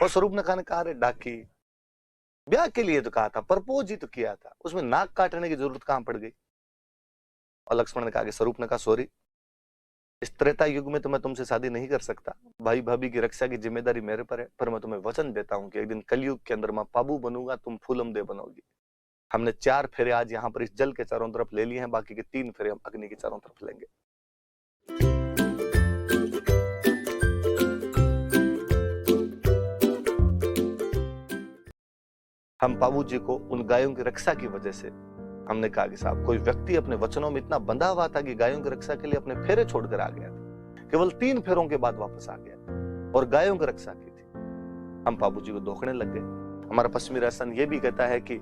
और स्वरूपनखा ने कहा, अरे डाकी, ब्याह के लिए तो कहा था, प्रपोज ही तो किया था, उसमें नाक काटने की जरूरत कहां पड़ गई। और लक्ष्मण ने कहा कि स्वरूपनखा सॉरी, इस त्रेता युग में तो मैं तुमसे शादी नहीं कर सकता, भाई भाभी की रक्षा की जिम्मेदारी मेरे पर है, पर मैं तुम्हें वचन देता हूं कि एक दिन कलयुग के अंदर मैं पाबू बनूंगा, तुम फूलम दे बनोगी। हमने 4 फेरे आज यहाँ पर इस जल के चारों तरफ ले लिए हैं, बाकी के 3 फेरे हम अग्नि के चारों तरफ लेंगे। हम पाबू जी को उन गायों की रक्षा की वजह से हमने कहा कि साहब, कोई व्यक्ति अपने वचनों में इतना बंधा हुआ था कि गायों की रक्षा के लिए अपने फेरे छोड़कर आ गया था, केवल 3 फेरों के बाद वापस आ गया और गायों की रक्षा की थी। हम पाबू जी को धोखने लग गए। हमारा पश्चिमी राजस्थान ये भी कहता है कि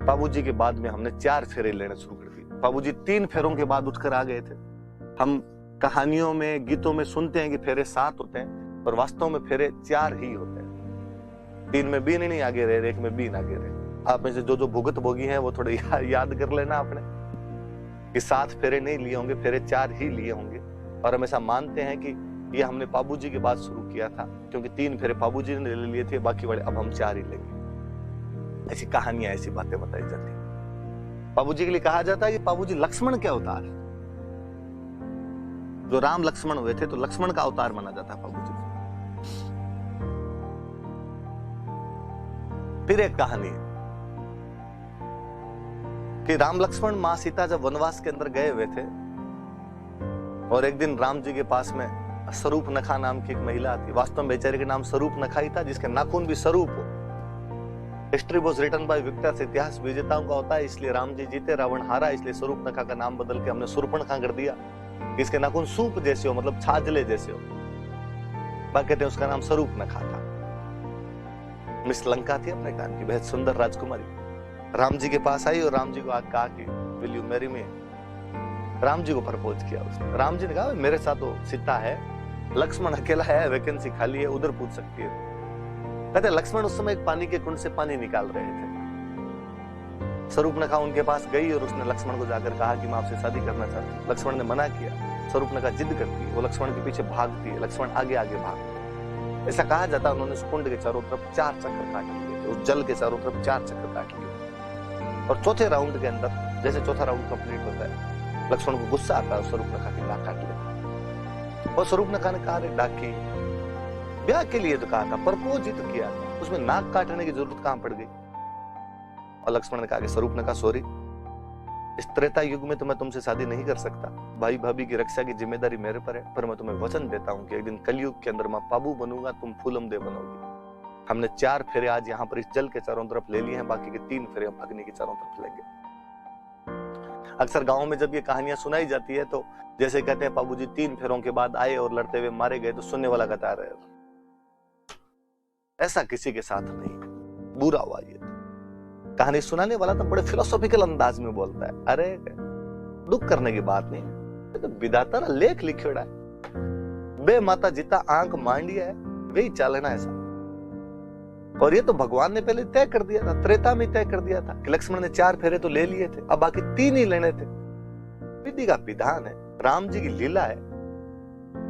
पाबू जी के बाद में हमने 4 फेरे लेने शुरू कर दिए। पाबू जी 3 फेरों के बाद उठकर आ गए थे। हम कहानियों में, गीतों में सुनते हैं कि फेरे 7 होते हैं, पर वास्तव में फेरे 4 ही होते हैं। 3 में बीन नहीं आगे रहे, 1 में बीन आगे रहे। आप में से जो भुगत भोगी हैं वो थोड़े याद कर लेना आपने कि 7 फेरे नहीं लिए होंगे, फेरे 4 ही लिए होंगे। और हमेशा मानते हैं कि ये हमने पाबू जी के बाद शुरू किया था, क्योंकि 3 फेरे पाबू जी ने ले लिए थे, बाकी वाले अब हम 4 ही लेंगे। ऐसी कहानियां, ऐसी बातें बताई जाती है। पाबू जी के लिए कहा जाता है कि पाबू जी लक्ष्मण के अवतार है। जो राम लक्ष्मण हुए थे तो लक्ष्मण का अवतार माना जाता है पाबू जी। फिर एक कहानी है कि राम लक्ष्मण मां सीता जब वनवास के अंदर गए हुए थे और एक दिन राम जी के पास में स्वरूपनखा नाम की एक महिला थी। वास्तव में बेचारे के नाम स्वरूपनखा ही था, जिसके नाखून भी स्वरूप हो। History was written by victors, इतिहास विजेताओं का होता है, इसलिए राम जी जीते, रावण हारा, इसलिए स्वरूपनखा का नाम बदल के हमने शूर्पणखा कर दिया। इसके नाखून सूप जैसे हो, मतलब छाजले जैसे हो, बाकी कहते हैं उसका नाम स्वरूपनखा था। मिस लंका थी अपने कान की, बेहद सुंदर राजकुमारी। राम जी के पास आई और राम जी को कहा कि will you marry me. Ram ji को प्रपोज किया उसने। राम जी ने कहा मेरे साथ तो सीता है, लक्ष्मण अकेला है, वैकेंसी खाली है, उधर पूछ सकती है। कहते लक्ष्मण उस समय एक पानी के कुंड से पानी निकाल रहे थे। स्वरूपनखा उनके पास गई और उसने लक्ष्मण को जाकर कहा कि मैं आपसे शादी करना चाहती हूँ। लक्ष्मण ने मना किया। स्वरूपनखा जिद करती है, वो लक्ष्मण के पीछे भागती है, लक्ष्मण आगे आगे भागता। ऐसा कहा जाता है उन्होंने उस कुंड के चारों तरफ 4 चक्कर काट लिए थे, उस जल के चारों तरफ 4 चक्कर काट लिए। और चौथे राउंड के अंदर, जैसे चौथा राउंड कंप्लीट होता है, लक्ष्मण को गुस्सा आता है, स्वरूपनखा की नाक काट लेता। और स्वरूपनखा ने कहा, अरे डाकी, ब्याह के लिए तो कहा था, प्रपोज ही तो किया था, उसमें नाक काटने की जरूरत कहां पड़ गई। और लक्ष्मण ने कहा कि स्वरूपनखा सॉरी, इस त्रेता युग में तो मैं तुमसे शादी नहीं कर सकता, भाई भाभी की रक्षा की जिम्मेदारी मेरे पर है, पर मैं तुम्हें वचन देता हूं कि एक दिन कलयुग के अंदर मैं पाबू बनूंगा, तुम फूलम दे बनोगी। हमने 4 फेरे आज यहाँ पर इस जल के चारों तरफ ले लिए हैं, बाकी के 3 फेरे हम अग्नि के चारों तरफ लेंगे। अक्सर गांवों में जब ये कहानियां सुनाई जाती है तो जैसे कहते हैं पाबू जी 3 फेरों के बाद आए और लड़ते हुए मारे गए, तो सुनने वाला कहता है ऐसा किसी के साथ नहीं, बुरा हुआ ये। कहानी सुनाने वाला तो बड़े फिलोसॉफिकल अंदाज में बोलता है, अरे दुख करने की बात नहीं, तो विधाता ना लेख लिखियोड़ा है, बे माता जिता आंख मांडिया है वही चालना ऐसा। और ये तो भगवान ने पहले तय कर दिया था, त्रेता में तय कर दिया था कि लक्ष्मण ने 4 फेरे तो ले लिए थे, अब बाकी 3 ही लेने थे। विधि का विधान है, राम जी की लीला है,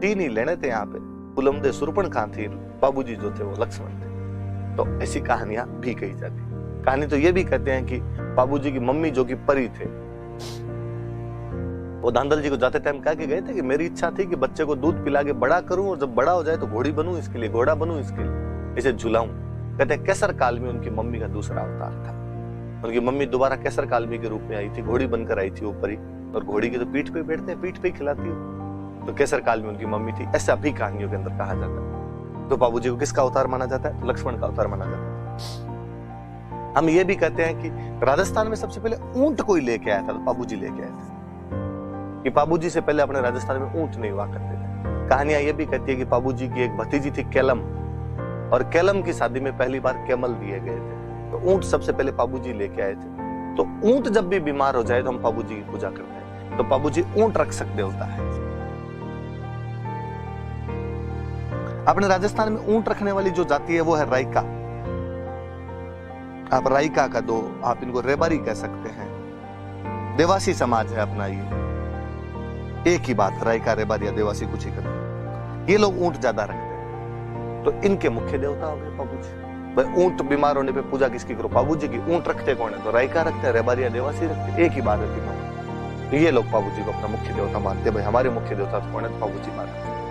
3 ही लेने थे। यहाँ पे फूलमदे शूर्पणखा थी, बाबूजी जो थे वो लक्ष्मण थे। तो ऐसी कहानियां भी कही जाती। कहानी तो ये भी कहते हैं कि बाबूजी की मम्मी जो कि परी थे, वो धांधल जी को जाते टाइम कह के गए थे कि मेरी इच्छा थी कि बच्चे को दूध पिला के बड़ा करूं और जब बड़ा हो जाए तो घोड़ी बनूं, इसके लिए घोड़ा बनूं, इसके लिए इसे झुलाऊं। कहते हैं केसर काल में उनकी मम्मी का दूसरा अवतार था। उनकी मम्मी दोबारा केसर कालमी के रूप में आई थी, घोड़ी बनकर आई थी ऊपर ही, और घोड़ी की तो पीठ पे बैठते हैं, पीठ पे ही खिलाती हो, तो केसर काल में उनकी मम्मी थी। ऐसा भी कहानियों के अंदर कहा जाता है। तो बाबूजी को किसका अवतार माना जाता है? लक्ष्मण का अवतार माना जाता है। हम ये भी कहते हैं कि राजस्थान में सबसे पहले ऊंट कोई लेके आया था, तो बाबूजी लेके आए थे, कि बाबूजी से पहले अपने राजस्थान में ऊंट नहीं हुआ करते थे। कहानियां ये भी कहती है कि बाबूजी की एक भतीजी थी केलम, और केलम की शादी में पहली बार कैमल दिए गए थे, तो ऊंट सबसे पहले बाबूजी लेके आए थे। तो ऊंट जब भी बीमार हो जाए तो हम बाबूजी की पूजा करते हैं, तो बाबूजी ऊंट रक्षक देवता है। अपने राजस्थान में ऊंट रखने वाली जो जाति है वो है राइका। आप राइका का दो, आप इनको रेबारी कह सकते हैं। देवासी समाज है अपना, ये एक ही बात, राइका रेबारी या देवासी कुछ ही करते। ये लोग ऊंट ज्यादा रखते हैं। तो इनके मुख्य देवता हो गए बाबू जी। भाई ऊंट बीमार होने पे पूजा किसकी करो? बाबू जी की। ऊंट रखते कौन है? तो रायका रखते हैं, रेबारिया देवासी रखते, एक ही बात है तीनों। ये लोग बाबू जी को अपना मुख्य देवता मानते हैं। भाई हमारे मुख्य देवता तो कौन है? बाबू जी महाराज।